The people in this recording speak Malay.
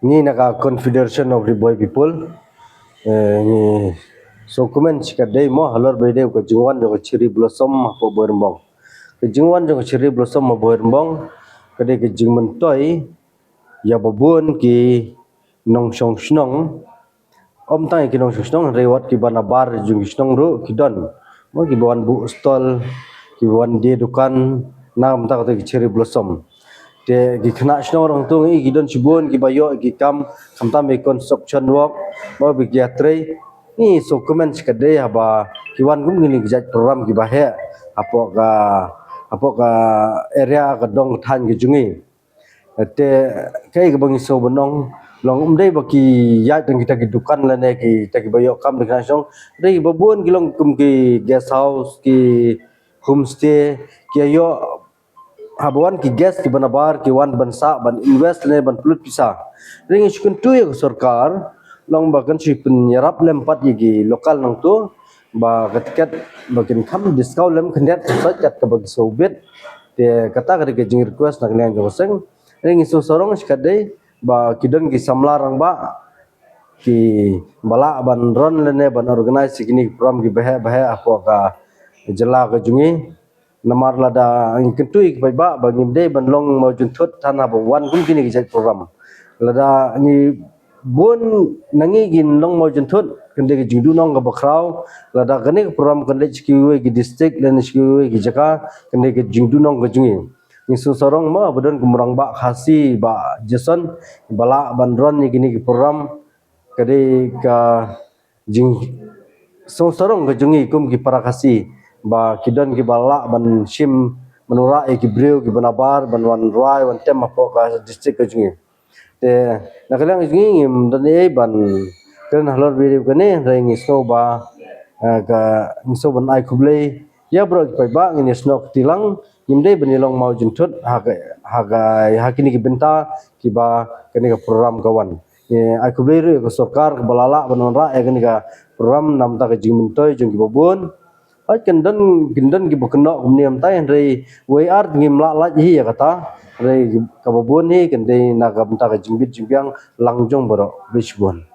Ni naka Confederation of the Boy People. Ni dokumen cikadai mo halor bede ko jingwan jo cherry blossom po berembong. Ke jingwan jo cherry blossom mo berembong kade ke jingmen toy ya babun ki nong song snong om tang ki nong song snong rewat ki bana bar jung snong ru ki don mo ki bawan bu stall ki bawan di dukan nam ta ko cherry blossom te gi khna snong rong tung i gi don chibun gi bayo gi kam kamtam be construction work mo bi yatre ni dokumen cikadai haba kiwan gum ngini gi program gi bahe apo ka area ka dong than gi jungi te kai ke bangi so bonong long umdai baki ya tang kita ki dukan la ne ki ta ki bayo kam de song dei babun ki long kum ki guest house ki homestay ki ayo habuan ki guest ki banabar ki wan bansa ban invest ne ban plut pisa ring iskun tu ya sarkar long bakan si penyerap lempat gi lokal nang tu ba ketiket bakin kam discount lem kendet sakat ke bagi sobet te kata ke jing request nak ne joseng ring isu sorong sekadai ba kidon ki samla rang ba ki bala ban ron lene ban organize kini program ki bahe apo ka jela ka jungi namar lada ingkentui ki ba bagi de ban long mau juntut tanah wan kum kini ki program lada ni bon nangi gin long mau juntut kende ki jingdu nong ka bakrau lada kene program kende ki we ki district dan ki we ki jaka kende ki jingdu nong ka jungi isu sorong ma bodon kumurang ba khasi ba jason bala bandron ni gini ki program kade ka jing so sorong ka jungi kum ki para khasi ba kidon ki bala ban sim menura ki breu ki banabar ban wan rai wan tem apo ka district ka jungi te nakalang jungi ngim dan e ban kan halor video kane ring so ba ka so ban ai kublei ya bro pai ba ngini snok tilang imde benilong mau juntut hakini ki benta ki ba kini ka program kawan aku beli ko sarkar balala banonra kini ka program nam ta ka jingmentoy jung ki babun ai kendan ki bukno umni am tai rei we art ngim la hi ya kata rei ka babun hi kende na ka benta ka jingbit jingbyang langjong boro bisbon.